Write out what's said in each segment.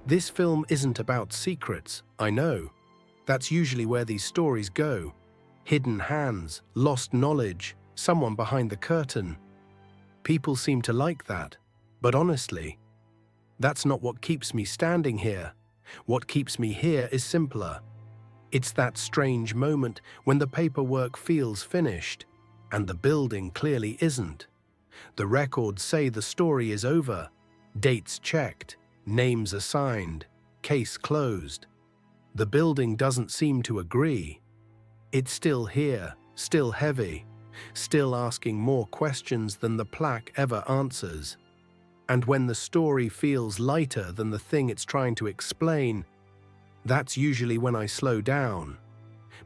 This film isn't about secrets, I know. That's usually where these stories go. Hidden hands, lost knowledge, someone behind the curtain. People seem to like that, but honestly, that's not what keeps me standing here. What keeps me here is simpler. It's that strange moment when the paperwork feels finished, and the building clearly isn't. The records say the story is over, dates checked, names assigned, case closed. The building doesn't seem to agree. It's still here, still heavy, still asking more questions than the plaque ever answers. And when the story feels lighter than the thing it's trying to explain, that's usually when I slow down.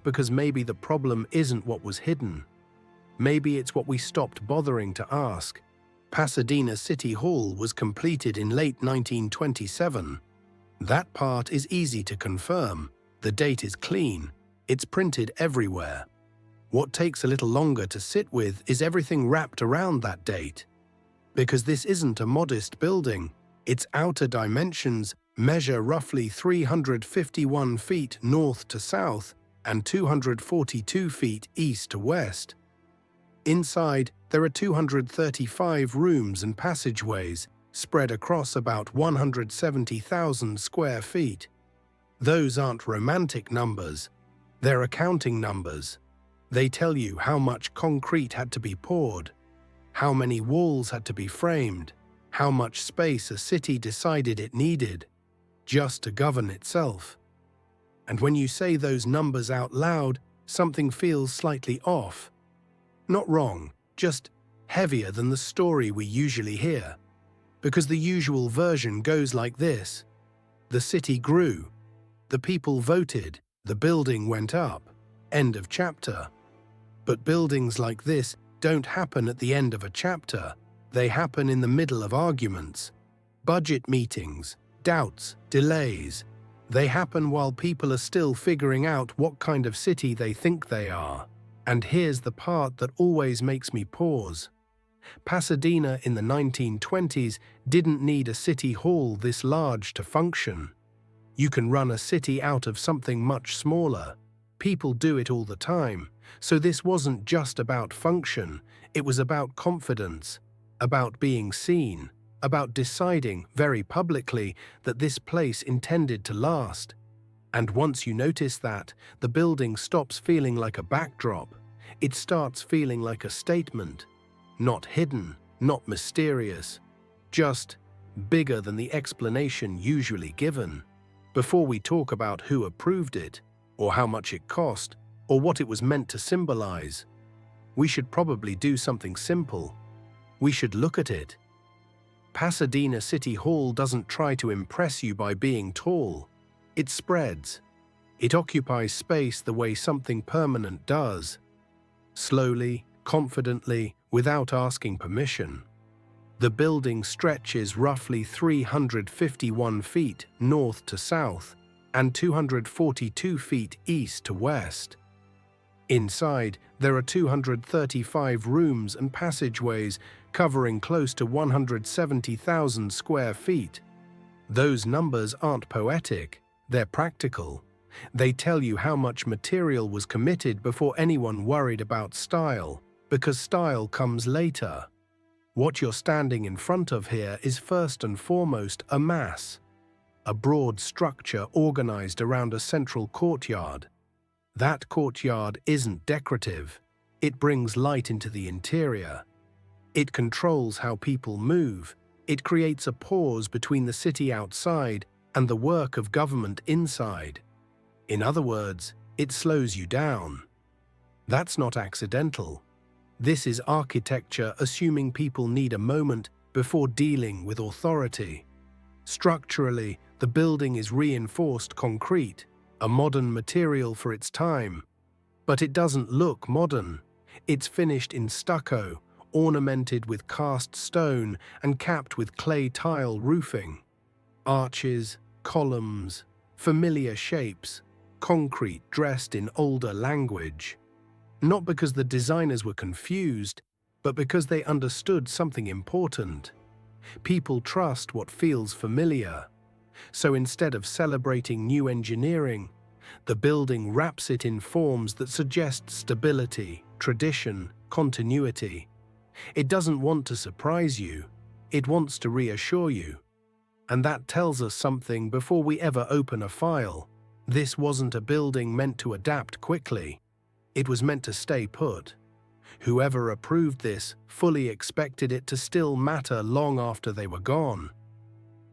Because maybe the problem isn't what was hidden. Maybe it's what we stopped bothering to ask. Pasadena City Hall was completed in late 1927. That part is easy to confirm. The date is clean. It's printed everywhere. What takes a little longer to sit with is everything wrapped around that date. Because this isn't a modest building. Its outer dimensions measure roughly 351 feet north to south and 242 feet east to west. Inside, there are 235 rooms and passageways spread across about 170,000 square feet. Those aren't romantic numbers. They're accounting numbers. They tell you how much concrete had to be poured, how many walls had to be framed, how much space a city decided it needed just to govern itself. And when you say those numbers out loud, something feels slightly off. Not wrong, just heavier than the story we usually hear. Because the usual version goes like this. The city grew. The people voted. The building went up. End of chapter. But buildings like this don't happen at the end of a chapter. They happen in the middle of arguments, budget meetings, doubts, delays. They happen while people are still figuring out what kind of city they think they are. And here's the part that always makes me pause. Pasadena in the 1920s didn't need a city hall this large to function. You can run a city out of something much smaller. People do it all the time. So this wasn't just about function, it was about confidence, about being seen, about deciding very publicly that this place intended to last. And once you notice that, the building stops feeling like a backdrop. It starts feeling like a statement. Not hidden, not mysterious, just bigger than the explanation usually given. Before we talk about who approved it, or how much it cost, or what it was meant to symbolize, we should probably do something simple. We should look at it. Pasadena City Hall doesn't try to impress you by being tall. It spreads. It occupies space the way something permanent does. Slowly, confidently, without asking permission. The building stretches roughly 351 feet north to south and 242 feet east to west. Inside, there are 235 rooms and passageways covering close to 170,000 square feet. Those numbers aren't poetic, they're practical. They tell you how much material was committed before anyone worried about style, because style comes later. What you're standing in front of here is first and foremost a mass, a broad structure organized around a central courtyard. That courtyard isn't decorative. It brings light into the interior. It controls how people move. It creates a pause between the city outside and the work of government inside. In other words, it slows you down. That's not accidental. This is architecture assuming people need a moment before dealing with authority. Structurally, the building is reinforced concrete, a modern material for its time. But it doesn't look modern. It's finished in stucco, ornamented with cast stone and capped with clay tile roofing. Arches, columns, familiar shapes, concrete dressed in older language. Not because the designers were confused, but because they understood something important. People trust what feels familiar. So instead of celebrating new engineering, the building wraps it in forms that suggest stability, tradition, continuity. It doesn't want to surprise you, it wants to reassure you. And that tells us something before we ever open a file. This wasn't a building meant to adapt quickly. It was meant to stay put. Whoever approved this fully expected it to still matter long after they were gone.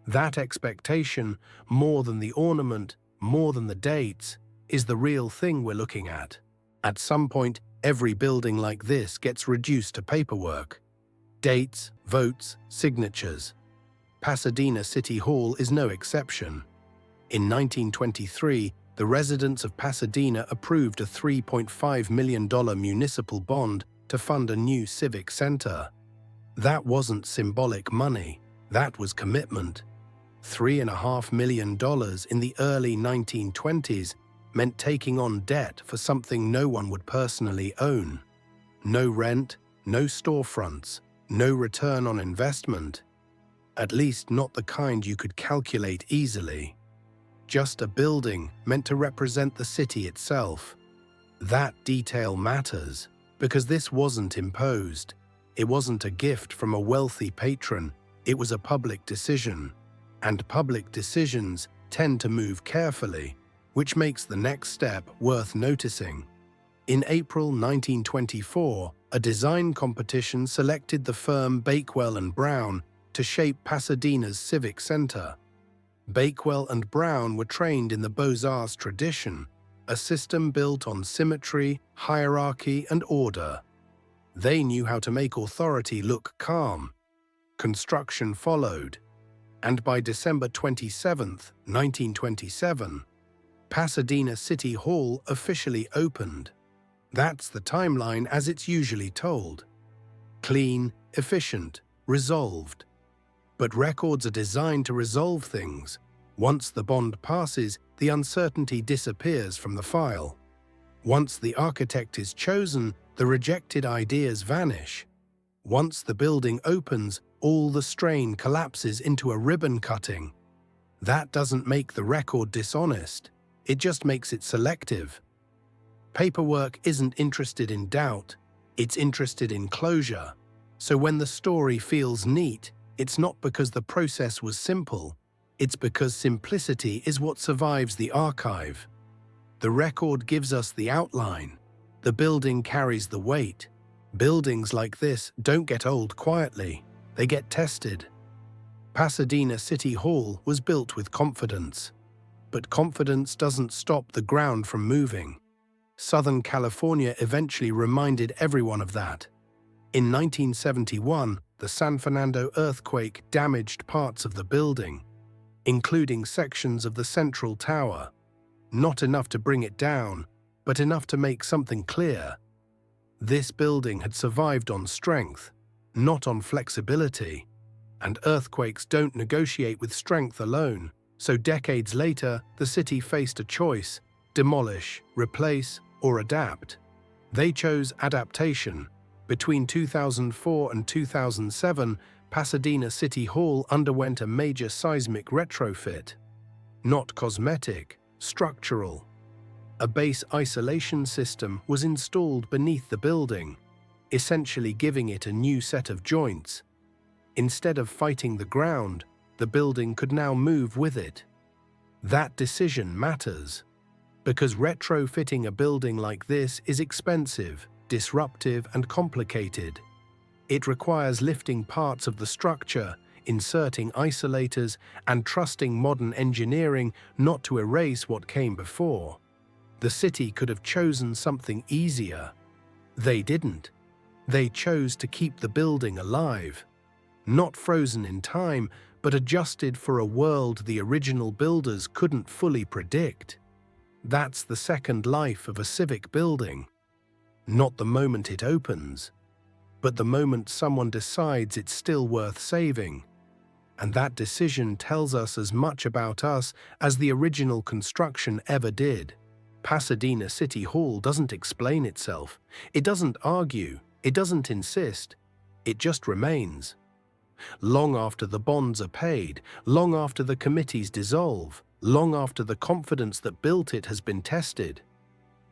That expectation, more than the ornament, more than the dates, is the real thing we're looking at. At some point, every building like this gets reduced to paperwork. Dates, votes, signatures. Pasadena City Hall is no exception. In 1923, the residents of Pasadena approved a $3.5 million municipal bond to fund a new civic center. That wasn't symbolic money, that was commitment. $3.5 million in the early 1920s meant taking on debt for something no one would personally own. No rent, no storefronts, no return on investment. At least not the kind you could calculate easily. Just a building meant to represent the city itself. That detail matters, because this wasn't imposed. It wasn't a gift from a wealthy patron, it was a public decision. And public decisions tend to move carefully, which makes the next step worth noticing. In April 1924, a design competition selected the firm Bakewell and Brown to shape Pasadena's civic center. Bakewell and Brown were trained in the Beaux-Arts tradition, a system built on symmetry, hierarchy, and order. They knew how to make authority look calm. Construction followed, and by December 27, 1927, Pasadena City Hall officially opened. That's the timeline as it's usually told. Clean, efficient, resolved. But records are designed to resolve things. Once the bond passes, the uncertainty disappears from the file. Once the architect is chosen, the rejected ideas vanish. Once the building opens, all the strain collapses into a ribbon cutting. That doesn't make the record dishonest. It just makes it selective. Paperwork isn't interested in doubt, it's interested in closure. So when the story feels neat, it's not because the process was simple, it's because simplicity is what survives the archive. The record gives us the outline. The building carries the weight. Buildings like this don't get old quietly, they get tested. Pasadena City Hall was built with confidence. But confidence doesn't stop the ground from moving. Southern California eventually reminded everyone of that. In 1971, the San Fernando earthquake damaged parts of the building, including sections of the central tower. Not enough to bring it down, but enough to make something clear. This building had survived on strength, not on flexibility. And earthquakes don't negotiate with strength alone. So decades later, the city faced a choice: demolish, replace, or adapt. They chose adaptation. Between 2004 and 2007, Pasadena City Hall underwent a major seismic retrofit. Not cosmetic, structural. A base isolation system was installed beneath the building, essentially giving it a new set of joints. Instead of fighting the ground, the building could now move with it. That decision matters, because retrofitting a building like this is expensive, disruptive, and complicated. It requires lifting parts of the structure, inserting isolators, and trusting modern engineering not to erase what came before. The city could have chosen something easier. They didn't. They chose to keep the building alive. Not frozen in time, but adjusted for a world the original builders couldn't fully predict. That's the second life of a civic building. Not the moment it opens, but the moment someone decides it's still worth saving. And that decision tells us as much about us as the original construction ever did. Pasadena City Hall doesn't explain itself. It doesn't argue. It doesn't insist. It just remains. long after the bonds are paid, long after the committees dissolve, long after the confidence that built it has been tested.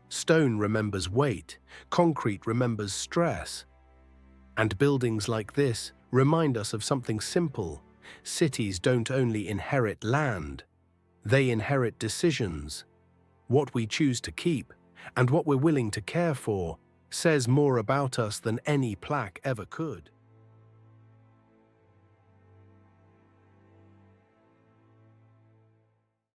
Stone remembers weight, concrete remembers stress. And buildings like this remind us of something simple. Cities don't only inherit land, they inherit decisions. What we choose to keep and what we're willing to care for says more about us than any plaque ever could.